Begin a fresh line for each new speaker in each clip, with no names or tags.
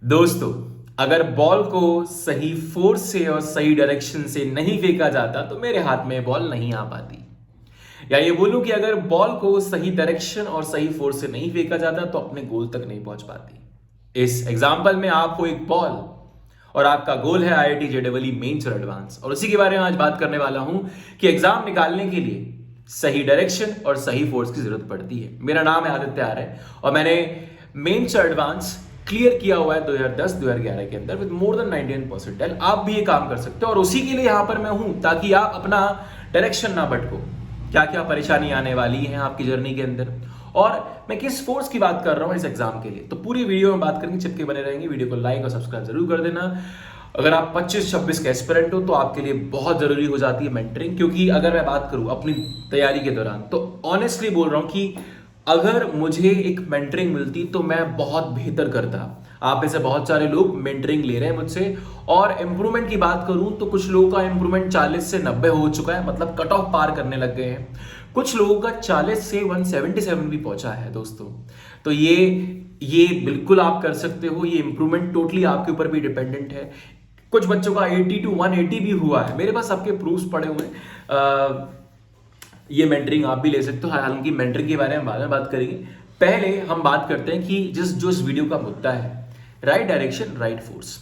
दोस्तों, अगर बॉल को सही फोर्स से और सही डायरेक्शन से नहीं फेंका जाता तो मेरे हाथ में बॉल नहीं आ पाती। या ये बोलूं कि अगर बॉल को सही डायरेक्शन और सही फोर्स से नहीं फेंका जाता तो अपने गोल तक नहीं पहुंच पाती। इस एग्जाम्पल में आपको एक बॉल और आपका गोल है IIT JEE मेंस और एडवांस, और उसी के बारे में आज बात करने वाला हूं कि एग्जाम निकालने के लिए सही डायरेक्शन और सही फोर्स की जरूरत पड़ती है। मेरा नाम है आदित्य आर्य और मैंने मेंस और एडवांस क्लियर किया हुआ है 2010-2011 के अंदर विद मोर देन 99%। आप भी ये काम कर सकते हो और उसी के लिए यहां पर मैं हूं ताकि आप अपना डायरेक्शन ना भटको। क्या क्या परेशानी आने वाली है आपकी जर्नी के अंदर और मैं किस फोर्स की बात कर रहा हूं इस एग्जाम के लिए, तो पूरी वीडियो में बात करेंगे। चिपके बने रहेंगे, वीडियो को लाइक और सब्सक्राइब जरूर कर देना। अगर आप 25-26 के एस्पिरेंट हो तो आपके लिए बहुत जरूरी हो जाती है मेंटरिंग, क्योंकि अगर मैं बात करूं अपनी तैयारी के दौरान तो ऑनेस्टली बोल रहा हूं कि अगर मुझे एक मेंटरिंग मिलती तो मैं बहुत बेहतर करता। आप में से बहुत सारे लोग मेंटरिंग ले रहे हैं मुझसे, और इंप्रूवमेंट की बात करूं तो कुछ लोगों का इंप्रूवमेंट 40 से 90 हो चुका है, मतलब कट ऑफ पार करने लग गए हैं। कुछ लोगों का 40 से 177 भी पहुंचा है दोस्तों। तो ये बिल्कुल आप कर सकते हो। ये इंप्रूवमेंट टोटली आपके ऊपर भी डिपेंडेंट है। कुछ बच्चों का 80 to 180 भी हुआ है, मेरे पास आपके प्रूफ्स पड़े हुए हैं। ये मेंटरिंग आप भी ले सकते हो। हालांकि मेंटरिंग के बारे में बाद में बात करेंगे, पहले हम बात करते हैं कि जो इस वीडियो का मुद्दा है, right direction right force.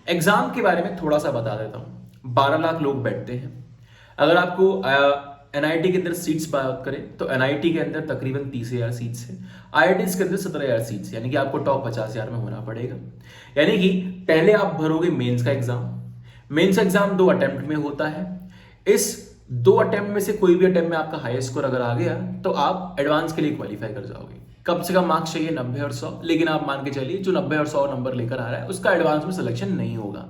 Exam के बारे में थोड़ा सा बता देता हूं। 12 लाख लोग बैठते हैं। अगर आपको NIT के अंदर सीट्स बात करें तो NIT के अंदर तकरीबन 30,000 सीट्स है। IITs के अंदर 17,000 सीट्स, यानी कि आपको टॉप 50,000 में होना पड़ेगा। यानी कि पहले आप भरोगे मेंस का एग्जाम। मेंस एग्जाम 2 अटेम्प्ट में होता है। इस 2 अटेम्प्ट में से कोई भी अटेम्प्ट में आपका हाईएस्ट स्कोर अगर आ गया तो आप एडवांस के लिए क्वालिफाई कर जाओगे। कम से कम मार्क्स चाहिए 90 और 100, लेकिन आप मान के चलिए जो 90 और 100 नंबर लेकर आ रहा है उसका एडवांस में सिलेक्शन नहीं होगा।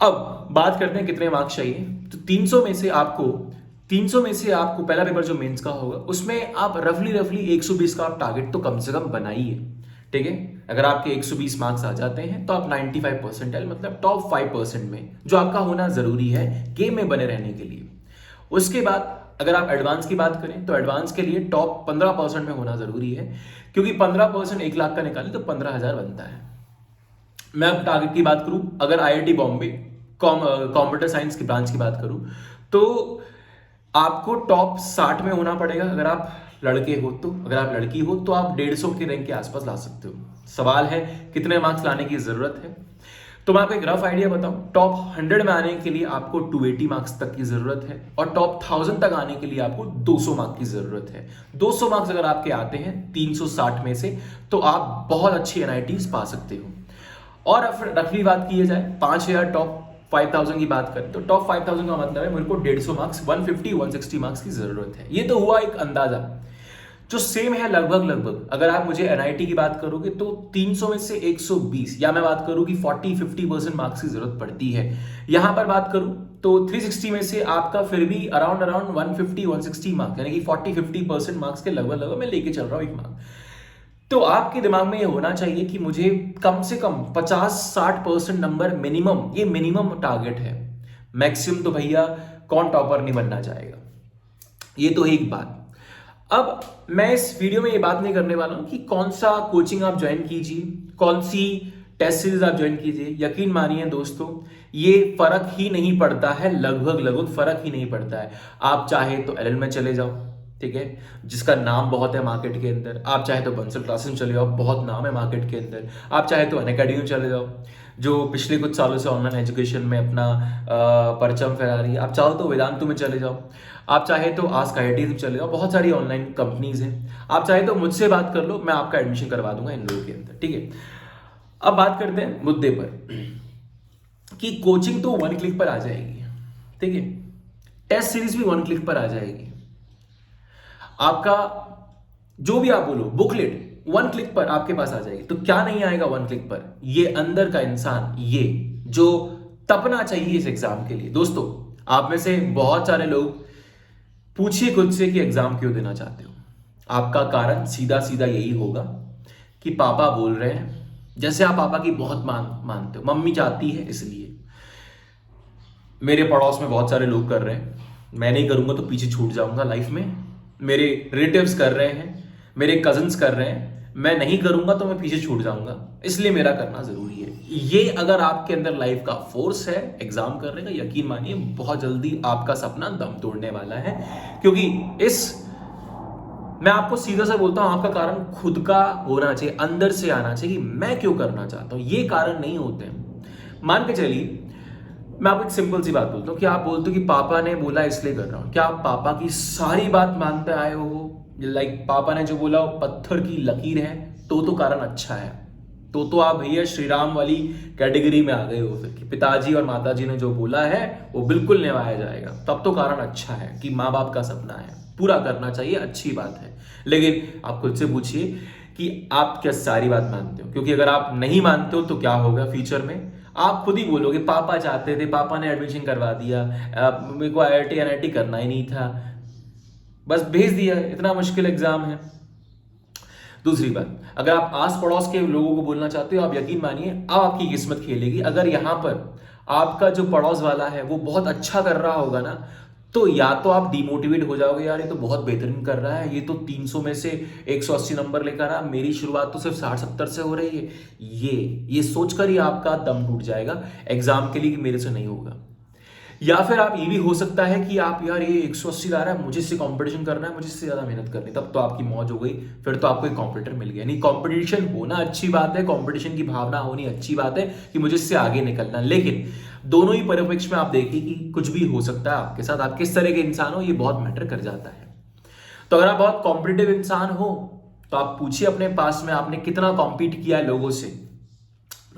अब बात करते हैं कितने मार्क्स चाहिए। तो 300 में से आपको पहला पेपर जो मेंस का होगा उसमें आप रफली 120 का आप टारगेट तो कम से कम बनाइए, ठीक है। अगर आपके 120 मार्क्स आ जाते हैं तो आप 95% मतलब टॉप 5% में, जो आपका होना जरूरी है गेम में बने रहने के लिए। उसके बाद अगर आप एडवांस की बात करें तो एडवांस के लिए टॉप 15% में होना जरूरी है, क्योंकि 15% 1 लाख का निकाले तो 15,000 बनता है। मैं अब टारगेट की बात करूं, अगर IIT बॉम्बे कंप्यूटर साइंस की ब्रांच की बात करूं तो आपको टॉप 60 में होना पड़ेगा। अगर आप लड़के हो तो, अगर आप लड़की हो तो आप 150 के रैंक के आसपास ला सकते हो। सवाल है कितने मार्क्स लाने की जरूरत है। तो मैं आपको एक रफ आइडिया बताऊं, टॉप 100 में आने के लिए आपको 280 मार्क्स तक की जरूरत है और टॉप 1000 तक आने के लिए आपको 200 मार्क्स की जरूरत है। 200 मार्क्स अगर आपके आते हैं 360 में से तो आप बहुत अच्छी NITs पा सकते हो। और रफली बात की जाए 5000 टॉप 5000 की बात करें तो टॉप 5000 का मतलब है मेरे को 150 मार्क्स 150-160 मार्क्स की जरूरत है। ये तो हुआ एक अंदाजा जो सेम है लगभग। अगर आप मुझे NIT की बात करोगे तो 300 में से 120, या मैं बात करूं कि 40-50% मार्क्स की जरूरत पड़ती है। यहां पर बात करूं तो 360 में से आपका फिर भी अराउंड 150-160 मार्क्स, यानी कि 40-50% मार्क्स के लगभग मैं लेके चल रहा हूं एक मार्क्स। तो आपके दिमाग में ये होना चाहिए कि मुझे कम से कम 50-60% नंबर मिनिमम, ये मिनिमम टारगेट है। मैक्सिमम तो भैया कौन टॉपर नहीं बनना चाहेगा, ये तो एक बात। अब मैं इस वीडियो में ये बात नहीं करने वाला हूं कि कौन सा कोचिंग आप ज्वाइन कीजिए, कौन सी टेस्ट सीरीज आप ज्वाइन कीजिए। यकीन मानिए दोस्तों, ये फर्क ही नहीं पड़ता है, लगभग फर्क ही नहीं पड़ता है। आप चाहे तो LL में चले जाओ, ठीक है, जिसका नाम बहुत है मार्केट के अंदर। आप चाहे तो बंसल क्लासेस में चले जाओ, बहुत नाम है मार्केट के अंदर। आप चाहे तो अनअकैडमी में चले जाओ, जो पिछले कुछ सालों से ऑनलाइन एजुकेशन में अपना परचम फैला रही है। आप चाहो तो वेदांतु में चले जाओ, आप चाहे तो आस्क IIT में चले जाओ, बहुत सारी ऑनलाइन कंपनीज हैं। आप चाहे तो मुझसे बात कर लो, मैं आपका एडमिशन करवा दूंगा इन लोगों के अंदर, ठीक है। अब बात करते हैं मुद्दे पर कि कोचिंग तो 1 क्लिक पर आ जाएगी, ठीक है। टेस्ट सीरीज भी 1 क्लिक पर आ जाएगी। आपका जो भी आप बोलो बुकलेट 1 क्लिक पर आपके पास आ जाएगी। तो क्या नहीं आएगा 1 क्लिक पर? ये अंदर का इंसान, ये जो तपना चाहिए इस एग्जाम के लिए। दोस्तों, आप में से बहुत सारे लोग पूछिए खुद से कि एग्जाम क्यों देना चाहते हो। आपका कारण सीधा सीधा यही होगा कि पापा बोल रहे हैं। जैसे आप पापा की बहुत मानते हो, मम्मी चाहती है इसलिए। मेरे पड़ोस में बहुत सारे लोग कर रहे हैं, मैं नहीं करूंगा तो पीछे छूट जाऊंगा लाइफ में। मेरे रिलेटिव्स कर रहे हैं, मेरे कजन्स कर रहे हैं, मैं नहीं करूंगा तो मैं पीछे छूट जाऊंगा, इसलिए मेरा करना जरूरी है। ये अगर आपके अंदर लाइफ का फोर्स है एग्जाम करने का, यकीन मानिए बहुत जल्दी आपका सपना दम तोड़ने वाला है। क्योंकि मैं आपको सीधा सा बोलता हूं, आपका कारण खुद का होना चाहिए, अंदर से आना चाहिए कि मैं क्यों करना चाहता हूं। ये कारण नहीं होते हैं। मान के चलिए मैं आपको एक सिंपल सी बात बोलता हूँ कि आप बोलते हो कि पापा ने बोला इसलिए कर रहा हूँ। क्या आप पापा की सारी बात मानते आए हो? लाइक पापा ने जो बोला वो पत्थर की लकीर है तो कारण अच्छा है, तो आप भैया श्री राम वाली कैटेगरी में आ गए हो फिर, कि पिताजी और माताजी ने जो बोला है वो बिल्कुल निभाया जाएगा, तब तो कारण अच्छा है कि माँ बाप का सपना है, पूरा करना चाहिए, अच्छी बात है। लेकिन आप खुद से पूछिए कि आप क्या सारी बात मानते हो? क्योंकि अगर आप नहीं मानते हो तो क्या होगा फ्यूचर में? आप खुद ही बोलोगे पापा चाहते थे, पापा ने एडमिशन करवा दिया, मेरे को IIT NIT करना ही नहीं था, बस भेज दिया, इतना मुश्किल एग्जाम है। दूसरी बात, अगर आप आस पड़ोस के लोगों को बोलना चाहते हो, आप यकीन मानिए अब आपकी किस्मत खेलेगी। अगर यहां पर आपका जो पड़ोस वाला है वो बहुत अच्छा कर रहा होगा ना, तो या तो आप डिमोटिवेट हो जाओगे, यार ये तो बहुत बेहतरीन कर रहा है, ये तो 300 में से 180 नंबर लेकर आ, मेरी शुरुआत तो सिर्फ 60-70 से हो रही है। ये सोचकर ही आपका दम टूट जाएगा एग्जाम के लिए कि मेरे से नहीं होगा। या फिर आप ये भी हो सकता है कि आप यार ये 180 ला रहा है, मुझे इससे कंपटीशन करना है, मुझे इससे ज्यादा मेहनत करनी, तब तो आपकी मौज हो गई, फिर तो आपको एक कॉम्पिटिटर मिल गया। नहीं, कंपटीशन होना अच्छी बात है, कंपटीशन की भावना होनी अच्छी बात है कि मुझे इससे आगे निकलना, लेकिन दोनों ही परिप्रेक्ष्य में आप देखिए कि कुछ भी हो सकता है आपके साथ। आप किस तरह के इंसान हो ये बहुत मैटर कर जाता है। तो अगर आप बहुत कॉम्पिटिटिव इंसान हो तो आप पूछिए अपने पास में आपने कितना कॉम्पीट किया है लोगों से,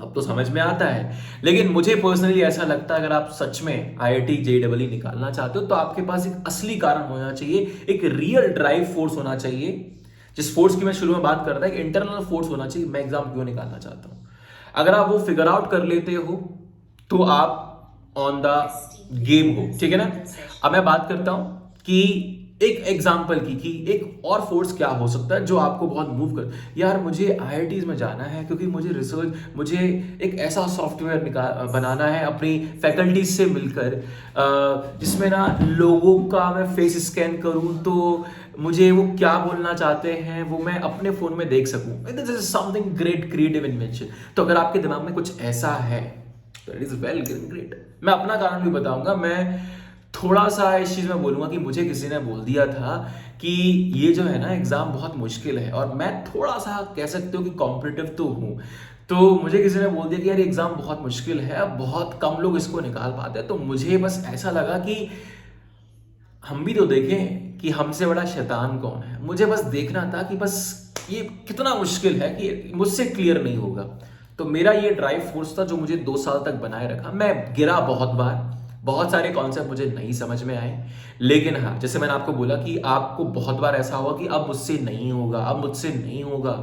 अब तो समझ में आता है। लेकिन मुझे पर्सनली ऐसा लगता है अगर आप सच में IIT JEE निकालना चाहते हो तो आपके पास एक असली कारण होना चाहिए, एक रियल ड्राइव फोर्स होना चाहिए। जिस फोर्स की मैं शुरू में बात कर रहा था, एक इंटरनल फोर्स होना चाहिए, मैं एग्जाम क्यों निकालना चाहता हूं। अगर आप वो फिगर आउट कर लेते हो तो आप ऑन द गेम हो, ठीक है ना। अब मैं बात करता हूं कि एक एग्जाम्पल की कि एक और फोर्स क्या हो सकता है जो आपको बहुत मूव कर, यार मुझे IITs में जाना है क्योंकि मुझे एक ऐसा सॉफ्टवेयर बनाना है अपनी फैकल्टीज से मिलकर, जिसमें ना लोगों का मैं फेस स्कैन करूं तो मुझे वो क्या बोलना चाहते हैं वो मैं अपने फोन में देख सकूं। This is something great creative invention. तो अगर आपके दिमाग में कुछ ऐसा है तो इट इज वेल ग्रेट। मैं अपना कारण भी बताऊंगा। मैं थोड़ा सा इस चीज में बोलूंगा कि मुझे किसी ने बोल दिया था कि ये जो है ना एग्जाम बहुत मुश्किल है, और मैं थोड़ा सा कह सकते हो कि कॉम्पिटिटिव तो हूं, तो मुझे किसी ने बोल दिया कि यार एग्जाम बहुत मुश्किल है, बहुत कम लोग इसको निकाल पाते हैं। तो मुझे बस ऐसा लगा कि हम भी तो देखें कि हमसे बड़ा शैतान कौन है। मुझे बस देखना था कि बस ये कितना मुश्किल है कि मुझसे क्लियर नहीं होगा। तो मेरा ये ड्राइव फोर्स था जो मुझे 2 साल तक बनाए रखा। मैं गिरा बहुत बार, बहुत सारे कॉन्सेप्ट मुझे नहीं समझ में आए, लेकिन हाँ जैसे मैंने आपको बोला कि आपको बहुत बार ऐसा होगा कि अब मुझसे नहीं होगा, अब मुझसे नहीं होगा।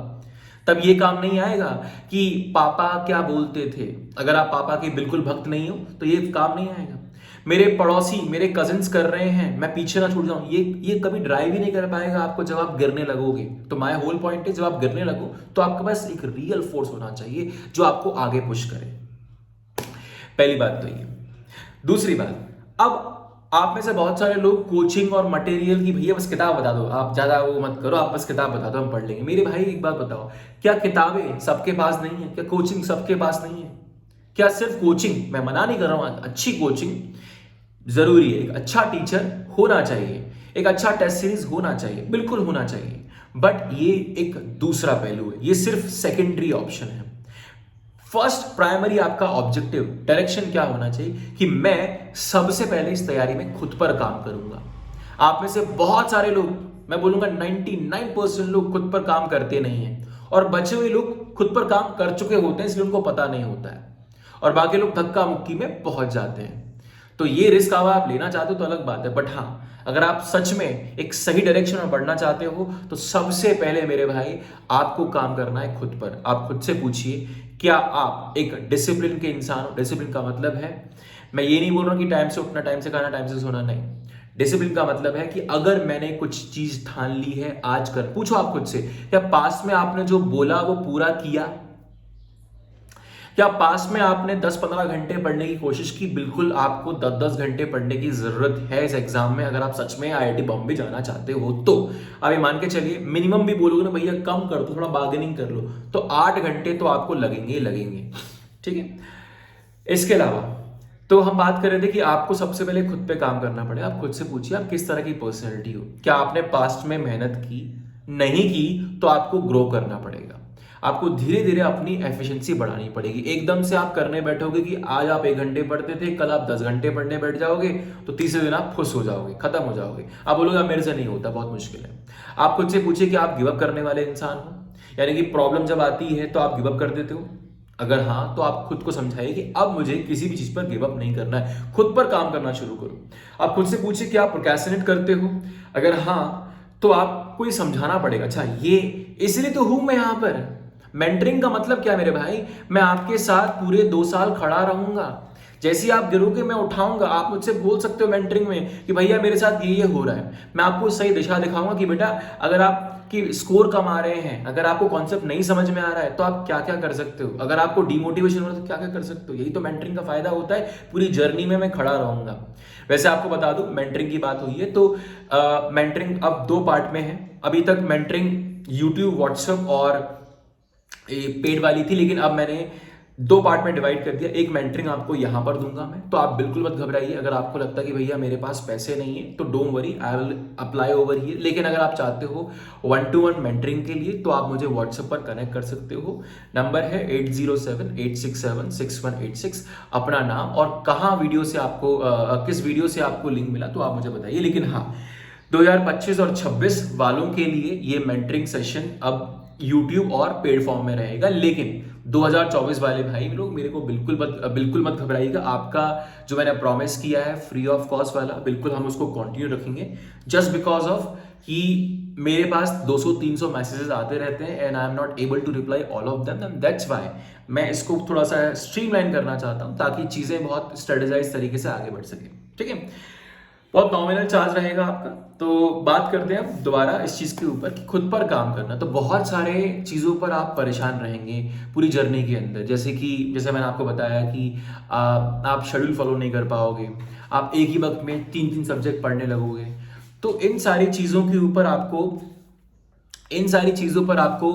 तब ये काम नहीं आएगा कि पापा क्या बोलते थे। अगर आप पापा के बिल्कुल भक्त नहीं हो तो ये काम नहीं आएगा। मेरे पड़ोसी, मेरे कजिन्स कर रहे हैं, मैं पीछे ना छूट जाऊं, ये कभी ड्राइव ही नहीं कर पाएगा आपको जब आप गिरने लगोगे। तो माय होल पॉइंट है, जब आप गिरने लगो तो आपके पास एक रियल फोर्स होना चाहिए जो आपको आगे पुश करे। पहली बात तो ये। दूसरी बात, अब आप में से बहुत सारे लोग कोचिंग और मटेरियल की, भैया बस किताब बता दो, आप ज्यादा वो मत करो, आप बस किताब बता दो हम पढ़ लेंगे। मेरे भाई एक बात बताओ, क्या किताबें सबके पास नहीं है? क्या कोचिंग सबके पास नहीं है? क्या सिर्फ कोचिंग, मैं मना नहीं कर रहा हूं, अच्छी कोचिंग जरूरी है, एक अच्छा टीचर होना चाहिए, एक अच्छा टेस्ट सीरीज होना चाहिए, बिल्कुल होना चाहिए, बट ये एक दूसरा पहलू है, ये सिर्फ सेकेंडरी ऑप्शन है। फर्स्ट प्राइमरी आपका ऑब्जेक्टिव डायरेक्शन क्या होना चाहिए कि मैं सबसे पहले इस तैयारी में खुद पर काम करूंगा। आप में से बहुत सारे लोग, मैं बोलूंगा 99% लोग खुद पर काम करते नहीं हैं, और बचे हुए लोग खुद पर काम कर चुके होते हैं इसलिए उनको पता नहीं होता है, और बाकी लोग धक्का मुक्की में पहुंच जाते हैं। तो ये रिस्क अगर आप लेना चाहते हो तो अलग बात है, बट हाँ अगर आप सच में एक सही डायरेक्शन में बढ़ना चाहते हो तो सबसे पहले मेरे भाई आपको काम करना है खुद पर। आप खुद से पूछिए, क्या आप एक डिसिप्लिन के इंसान हो? डिसिप्लिन का मतलब है, मैं ये नहीं बोल रहा हूं कि टाइम से उठना, टाइम से खाना, टाइम से सोना, नहीं। डिसिप्लिन का मतलब है कि अगर मैंने कुछ चीज ठान ली है आज कर, पूछो आप खुद से, क्या पास में आपने जो बोला वो पूरा किया? क्या पास में आपने 10-15 घंटे पढ़ने की कोशिश की? बिल्कुल आपको 10-10 घंटे पढ़ने की जरूरत है इस एग्जाम में, अगर आप सच में IIT बॉम्बे जाना चाहते हो तो। अब ये मान के चलिए मिनिमम भी बोलोगे ना भैया कम कर दो, थोड़ा बार्गेनिंग कर लो, तो 8 घंटे तो आपको लगेंगे ही लगेंगे, ठीक है। इसके अलावा तो हम बात कर रहे थे कि आपको सबसे पहले खुद पे काम करना पड़ेगा। आप खुद से पूछिए आप किस तरह की पर्सनैलिटी हो। क्या आपने पास्ट में मेहनत की? नहीं की तो आपको ग्रो करना पड़ेगा। आपको धीरे धीरे अपनी एफिशिएंसी बढ़ानी पड़ेगी। एकदम से आप करने बैठोगे कि आज आप 1 घंटे पढ़ते थे, कल आप 10 घंटे पढ़ने बैठ जाओगे, तो तीसरे दिन आप खुश हो जाओगे, खत्म हो जाओगे। आप बोलोगे मेरे से नहीं होता, बहुत मुश्किल है। आप खुद से पूछिए कि आप गिव अप करने वाले इंसान हो, यानी कि प्रॉब्लम जब आती है तो आप गिव अप कर देते हो। अगर हाँ तो आप खुद को समझाइए कि अब मुझे किसी भी चीज पर गिव अप नहीं करना है, खुद पर काम करना शुरू करो। आप खुद से पूछिए कि आप प्रोक्रेस्टिनेट करते हो। अगर हाँ तो आपको ये समझाना पड़ेगा, अच्छा ये इसलिए तो हूं मैं यहां पर। मेंटरिंग का मतलब क्या मेरे भाई? मैं आपके साथ पूरे 2 साल खड़ा रहूंगा, जैसे ही आप गिरोगे मैं उठाऊंगा। आप मुझसे बोल सकते हो मेंटरिंग में कि भैया मेरे साथ ये हो रहा है, मैं आपको सही दिशा दिखाऊंगा कि बेटा अगर आप कि स्कोर कम आ रहे हैं, अगर आपको कॉन्सेप्ट नहीं समझ में आ रहा है तो आप क्या क्या कर सकते हो, अगर आपको डिमोटिवेशन हो रहा है तो क्या क्या कर सकते हो। यही तो मेंटरिंग का फायदा होता है, पूरी जर्नी में मैं खड़ा रहूंगा। वैसे आपको बता दूं मेंटरिंग की बात हुई है तो मेंटरिंग अब 2 पार्ट में है। अभी तक मेंटरिंग यूट्यूब, व्हाट्सएप और पेड वाली थी, लेकिन अब मैंने 2 पार्ट में डिवाइड कर दिया। एक मेंटरिंग आपको यहां पर दूंगा मैं, तो आप बिल्कुल मत घबराइए। अगर आपको लगता है कि भैया मेरे पास पैसे नहीं है तो don't worry, I will apply over here. लेकिन अगर आप चाहते हो 1-to-1 मेंटरिंग के लिए तो आप मुझे व्हाट्सएप पर कनेक्ट कर सकते हो। नंबर है 8078676186। अपना नाम और कहाँ वीडियो से आपको किस वीडियो से आपको लिंक मिला तो आप मुझे बताइए। लेकिन हाँ 2025 और 26 वालों के लिए ये मेंटरिंग सेशन अब YouTube और पेड फॉर्म में रहेगा। लेकिन 2024 वाले भाई लोग मेरे को बिल्कुल मत घबराइएगा। आपका जो मैंने प्रॉमिस किया है फ्री ऑफ कॉस्ट वाला, बिल्कुल हम उसको कंटिन्यू रखेंगे। जस्ट बिकॉज ऑफ कि मेरे पास 200-300 मैसेजेस आते रहते हैं and I am not able to reply all of them, and that's why मैं इसको थोड़ा सा स्ट्रीमलाइन करना चाहता हूं ताकि चीजें बहुत स्ट्रेटेजाइज तरीके से आगे बढ़ सके, ठीक है। बहुत नॉमिनल चार्ज रहेगा आपका। तो बात करते हैं अब दोबारा इस चीज के ऊपर कि खुद पर काम करना। तो बहुत सारे चीजों पर आप परेशान रहेंगे पूरी जर्नी के अंदर, जैसे मैंने आपको बताया कि आप शेड्यूल फॉलो नहीं कर पाओगे, आप एक ही वक्त में 3-3 सब्जेक्ट पढ़ने लगोगे। तो इन सारी चीजों पर आपको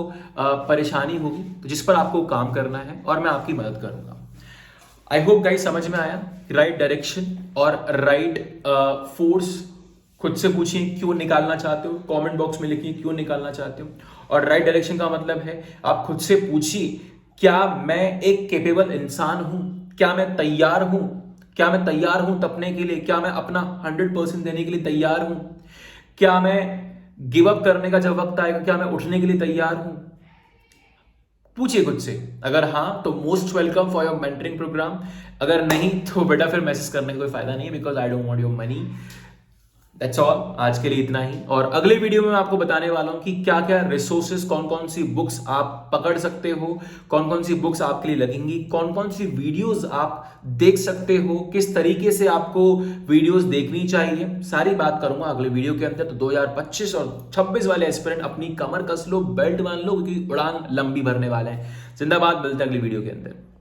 परेशानी होगी, तो जिस पर आपको काम करना है और मैं आपकी मदद करूंगा। आई होप गाइस समझ में आया। राइट डायरेक्शन और राइट फोर्स खुद से पूछिए क्यों निकालना चाहते हो, कमेंट बॉक्स में लिखिए क्यों निकालना चाहते हो। और राइट डायरेक्शन का मतलब है आप खुद से पूछिए क्या मैं एक कैपेबल इंसान हूं, क्या मैं तैयार हूं तपने के लिए, क्या मैं अपना 100% देने के लिए तैयार हूं, क्या मैं गिव अप करने का जब वक्त आएगा क्या मैं उठने के लिए तैयार हूं। पूछिए खुद से। अगर हाँ तो most welcome for your mentoring programme, अगर नहीं तो बेटा फिर मैसेज करने का कोई फायदा नहीं है, because I don't want your money. That's all, आज के लिए इतना ही। और अगले वीडियो में मैं आपको बताने वाला हूं कि क्या क्या रिसोर्सेज, कौन कौन सी बुक्स आप पकड़ सकते हो, कौन कौन सी बुक्स आपके लिए लगेंगी, कौन कौन सी वीडियोस आप देख सकते हो, किस तरीके से आपको वीडियोस देखनी चाहिए, सारी बात करूंगा अगले वीडियो के अंदर। तो 2025 और 26 वाले एस्पिरेंट अपनी कमर कस लो, बेल्ट बांध लो, क्योंकि उड़ान लंबी भरने वाले हैं। जिंदाबाद, मिलते हैं अगली वीडियो के अंदर।